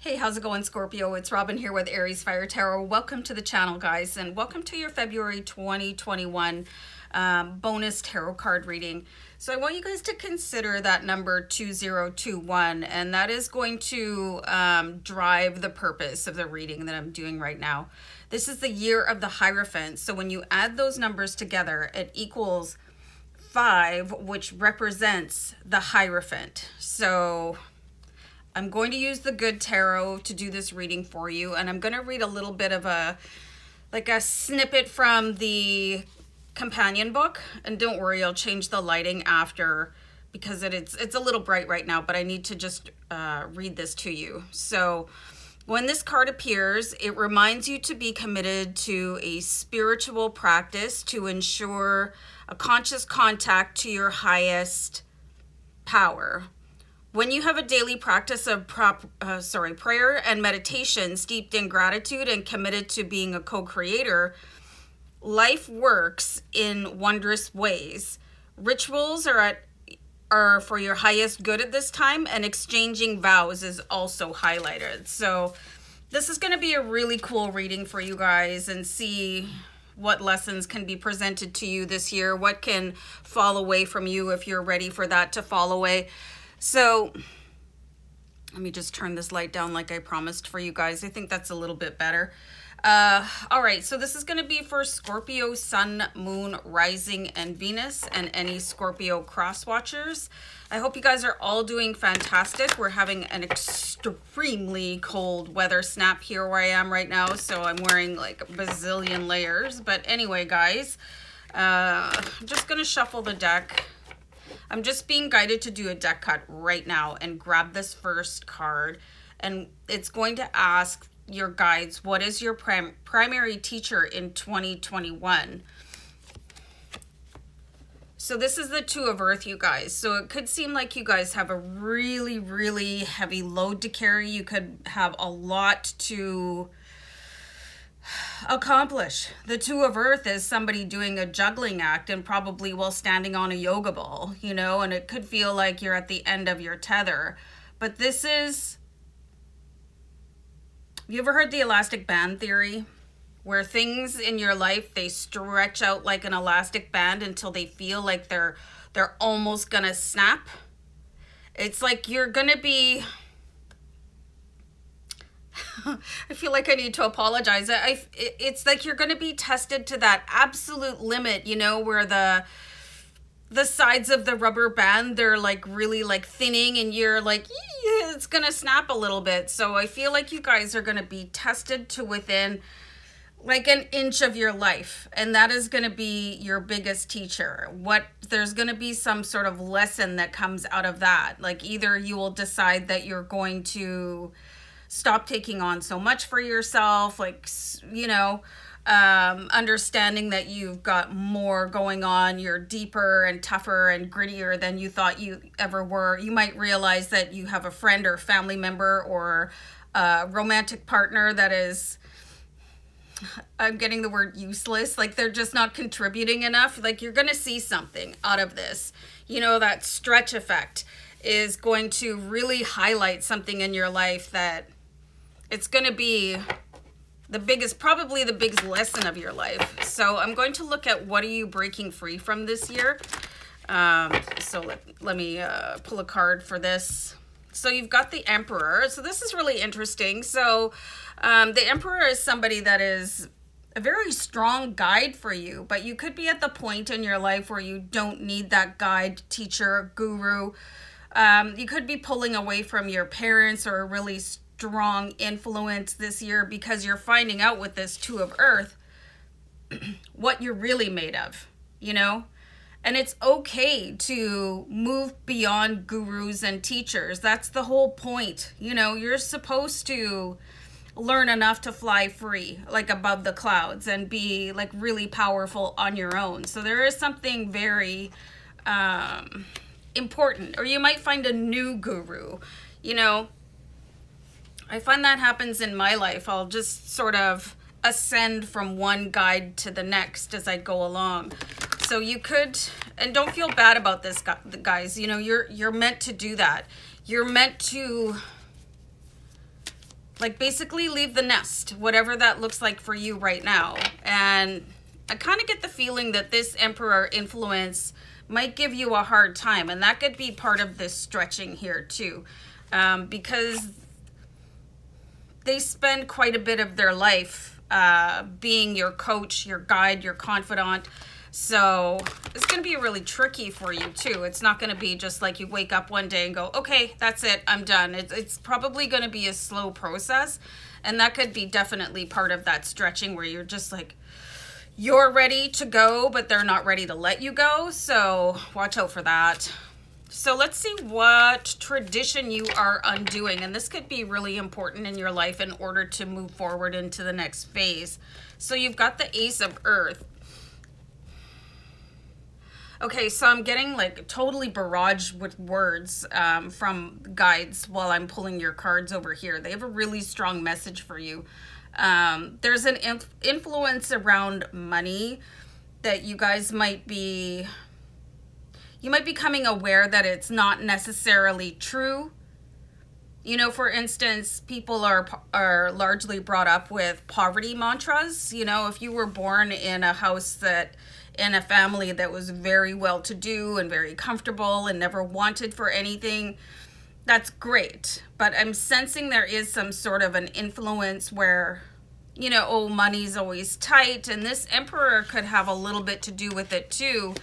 Hey, how's it going, Scorpio? It's Robin here with AriesFireTarot. Welcome to the channel, guys, and welcome to your February 2021 bonus tarot card reading. So I want you guys to consider that number 2021, and that is going to drive the purpose of the reading that I'm doing right now. This is the year of the Hierophant, so when you add those numbers together, it equals 5, which represents the Hierophant. So I'm going to use the Good Tarot to do this reading for you, and I'm going to read a little bit of a snippet from the companion book. And don't worry, I'll change the lighting after because it's a little bright right now, but I need to just read this to you. So when this card appears, it reminds you to be committed to a spiritual practice to ensure a conscious contact to your highest power. When you have a daily practice of prayer and meditation steeped in gratitude and committed to being a co-creator, life works in wondrous ways. Rituals are for your highest good at this time, and exchanging vows is also highlighted. So this is going to be a really cool reading for you guys, and see what lessons can be presented to you this year, what can fall away from you if you're ready for that to fall away. So let me just turn this light down like I promised for you guys. I think that's a little bit better. All right, so this is going to be for Scorpio, Sun, Moon, Rising, and Venus, and any Scorpio cross watchers. I hope you guys are all doing fantastic. We're having an extremely cold weather snap here where I am right now, so I'm wearing like a bazillion layers. But anyway, guys, I'm just going to shuffle the deck. I'm just being guided to do a deck cut right now and grab this first card, and it's going to ask your guides, what is your primary teacher in 2021? So this is the Two of Earth, you guys. So it could seem like you guys have a really, really heavy load to carry. You could have a lot to accomplish. The Two of Earth is somebody doing a juggling act, and probably while standing on a yoga ball, you know, and it could feel like you're at the end of your tether. But this is, you ever heard the elastic band theory, where things in your life, they stretch out like an elastic band until they feel like they're almost gonna snap? It's like you're gonna be I feel like I need to apologize. It's like you're going to be tested to that absolute limit, you know, where the sides of the rubber band, they're like really like thinning, and you're like, it's going to snap a little bit. So I feel like you guys are going to be tested to within like an inch of your life, and that is going to be your biggest teacher. There's going to be some sort of lesson that comes out of that. Like either you will decide that you're going to stop taking on so much for yourself, like, you know, understanding that you've got more going on, you're deeper and tougher and grittier than you thought you ever were. You might realize that you have a friend or family member or a romantic partner that is, I'm getting the word useless, like they're just not contributing enough. Like you're going to see something out of this. You know, that stretch effect is going to really highlight something in your life that it's going to be probably the biggest lesson of your life. So I'm going to look at what are you breaking free from this year. So let me pull a card for this. So you've got the Emperor. So this is really interesting. So the Emperor is somebody that is a very strong guide for you, but you could be at the point in your life where you don't need that guide, teacher, guru. You could be pulling away from your parents or a really strong influence this year, because you're finding out with this Two of Earth what you're really made of, you know? And it's okay to move beyond gurus and teachers. That's the whole point. You know, you're supposed to learn enough to fly free, like above the clouds, and be like really powerful on your own. So there is something very important. Or you might find a new guru, you know. I find that happens in my life. I'll just sort of ascend from one guide to the next as I go along. So you could, and don't feel bad about this, guys. You know, you're meant to do that. You're meant to Like basically leave the nest, whatever that looks like for you right now. And I kind of get the feeling that this Emperor influence might give you a hard time, and that could be part of this stretching here too, because they spend quite a bit of their life being your coach, your guide, your confidant. So it's going to be really tricky for you too. It's not going to be just like you wake up one day and go, okay, that's it, I'm done. It's probably going to be a slow process, and that could be definitely part of that stretching where you're just like, you're ready to go, but they're not ready to let you go. So watch out for that. So let's see what tradition you are undoing. And this could be really important in your life in order to move forward into the next phase. So you've got the Ace of Earth. Okay, so I'm getting like totally barraged with words from guides while I'm pulling your cards over here. They have a really strong message for you. There's an influence around money that you guys might be becoming aware that it's not necessarily true. You know, for instance, people are largely brought up with poverty mantras. You know, if you were born in a house in a family that was very well-to-do and very comfortable and never wanted for anything, that's great. But I'm sensing there is some sort of an influence where, you know, oh, money's always tight, and this Emperor could have a little bit to do with it too.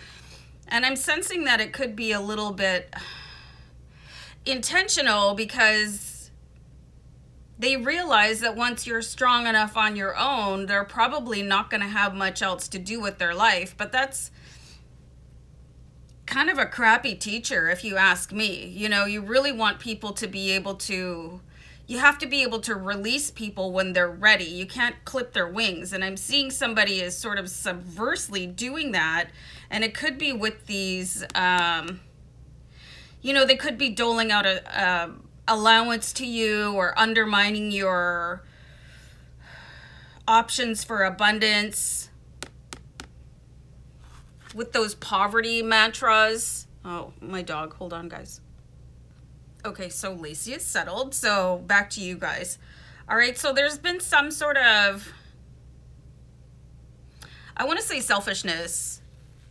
And I'm sensing that it could be a little bit intentional because they realize that once you're strong enough on your own, they're probably not going to have much else to do with their life. But that's kind of a crappy teacher, if you ask me. You know, you really want people to be able to, you have to be able to release people when they're ready. You can't clip their wings. And I'm seeing somebody is sort of subversely doing that. And it could be with these, you know, they could be doling out a allowance to you or undermining your options for abundance with those poverty mantras. Oh, my dog. Hold on, guys. Okay, so Lacey is settled. So back to you guys. All right, so there's been some sort of, I want to say selfishness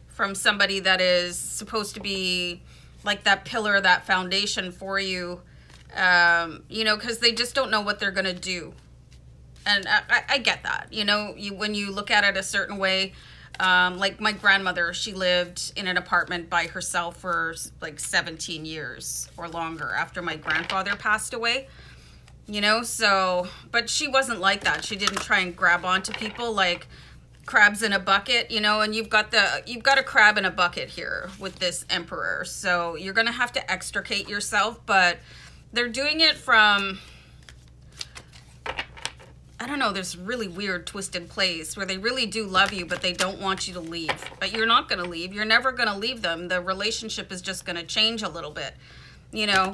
from somebody that is supposed to be like that pillar, that foundation for you, you know, because they just don't know what they're going to do. And I get that, you know, when you look at it a certain way, like my grandmother, she lived in an apartment by herself for like 17 years or longer after my grandfather passed away, you know, so, but she wasn't like that. She didn't try and grab onto people like crabs in a bucket, you know, and you've got a crab in a bucket here with this Emperor. So you're going to have to extricate yourself, but they're doing it from, I don't know, this really weird twisted place where they really do love you, but they don't want you to leave. But you're not going to leave. You're never going to leave them. The relationship is just going to change a little bit, you know.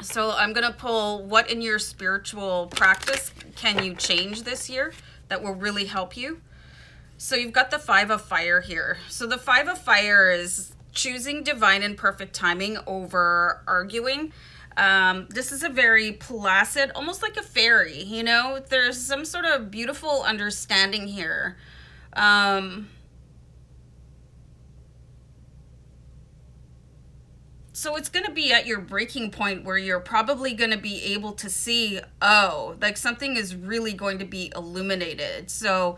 So I'm going to pull, what in your spiritual practice can you change this year that will really help you? So you've got the Five of Fire here. So the Five of Fire is choosing divine and perfect timing over arguing. This is a very placid, almost like a fairy, you know, there's some sort of beautiful understanding here. So it's going to be at your breaking point where you're probably going to be able to see, oh, like something is really going to be illuminated. So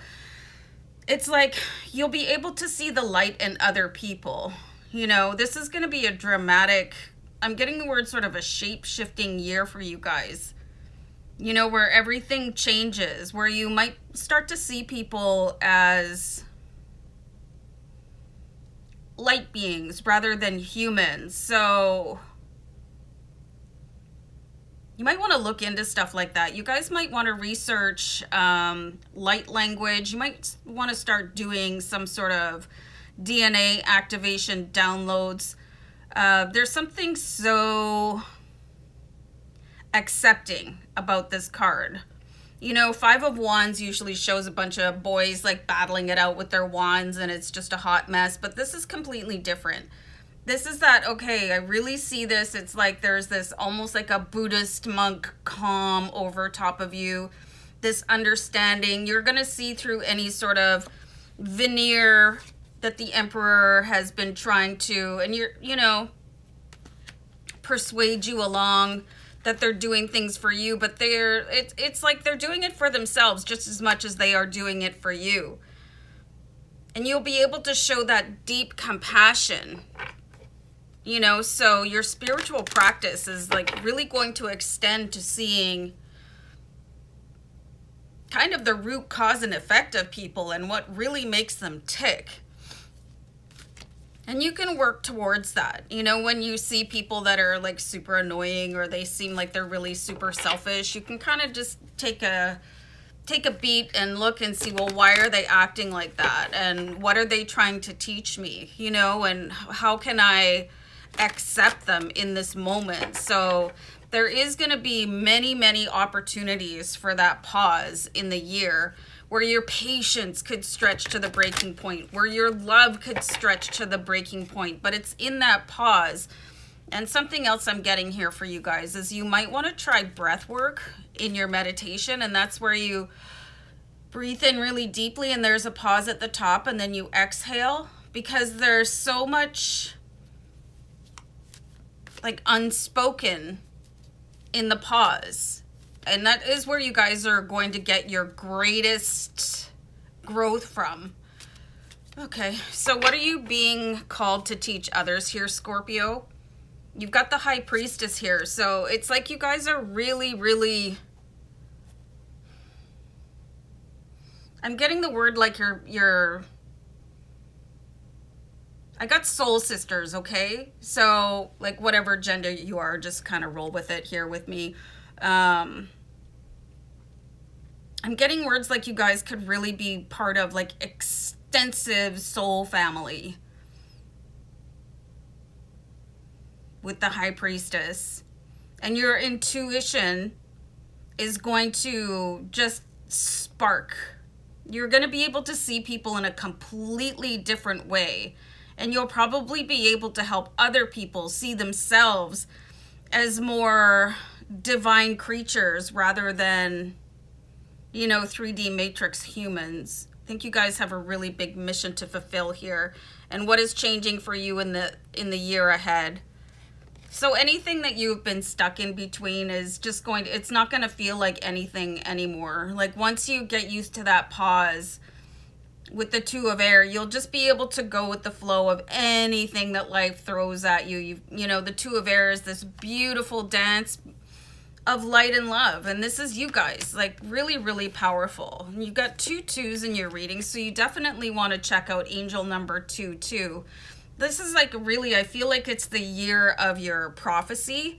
it's like you'll be able to see the light in other people. You know, this is going to be a dramatic, I'm getting the word sort of a shape-shifting year for you guys. You know, where everything changes, where you might start to see people as light beings rather than humans. So you might want to look into stuff like that. You guys might want to research light language. You might want to start doing some sort of DNA activation downloads. There's something so accepting about this card. You know, Five of Wands usually shows a bunch of boys like battling it out with their wands and it's just a hot mess, but this is completely different. This is that, okay, I really see this. It's like there's this almost like a Buddhist monk calm over top of you. This understanding. You're going to see through any sort of veneer that the Emperor has been trying to, and persuade you along that they're doing things for you, but it's like they're doing it for themselves just as much as they are doing it for you. And you'll be able to show that deep compassion, so your spiritual practice is like really going to extend to seeing kind of the root cause and effect of people and what really makes them tick. And you can work towards that. When you see people that are like super annoying or they seem like they're really super selfish, you can kind of just take a beat and look and see, well, why are they acting like that? And what are they trying to teach me? And how can I accept them in this moment? So there is going to be many, many opportunities for that pause in the year, where your patience could stretch to the breaking point, where your love could stretch to the breaking point. But it's in that pause. And something else I'm getting here for you guys is you might want to try breath work in your meditation. And that's where you breathe in really deeply and there's a pause at the top and then you exhale, because there's so much like unspoken in the pause. And that is where you guys are going to get your greatest growth from. Okay, so what are you being called to teach others here, Scorpio? You've got the High Priestess here. So it's like you guys are really, really... I'm getting the word like you're... I got soul sisters, okay? So, like, whatever gender you are, just kind of roll with it here with me. I'm getting words like you guys could really be part of like extensive soul family with the High Priestess, and your intuition is going to just spark. You're going to be able to see people in a completely different way, and you'll probably be able to help other people see themselves as more divine creatures rather than 3D matrix humans. I think you guys have a really big mission to fulfill here, and what is changing for you in the year ahead. So anything that you've been stuck in between is just it's not going to feel like anything anymore. Like once you get used to that pause with the Two of Air, you'll just be able to go with the flow of anything that life throws at you. The Two of Air is this beautiful dance of light and love, and this is you guys, like really, really powerful. You've got 2 2s in your reading, so you definitely want to check out angel number 22. This is like really, I feel like it's the year of your prophecy,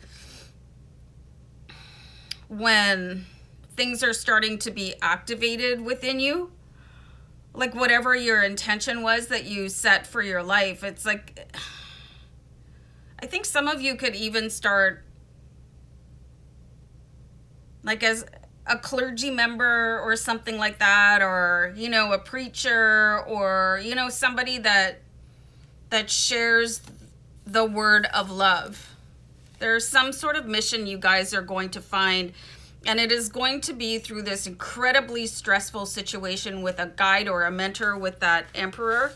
when things are starting to be activated within you, like whatever your intention was that you set for your life. It's like, I think some of you could even start like as a clergy member or something like that, or, a preacher, or, somebody that shares the word of love. There's some sort of mission you guys are going to find, and it is going to be through this incredibly stressful situation with a guide or a mentor with that Emperor,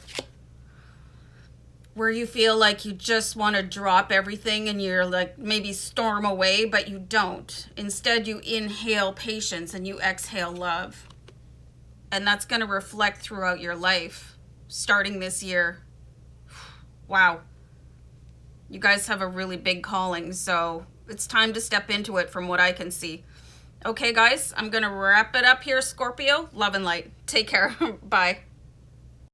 where you feel like you just want to drop everything and you're like maybe storm away, but you don't. Instead, you inhale patience and you exhale love. And that's going to reflect throughout your life starting this year. Wow. You guys have a really big calling, so it's time to step into it from what I can see. Okay, guys, I'm going to wrap it up here, Scorpio. Love and light. Take care. Bye.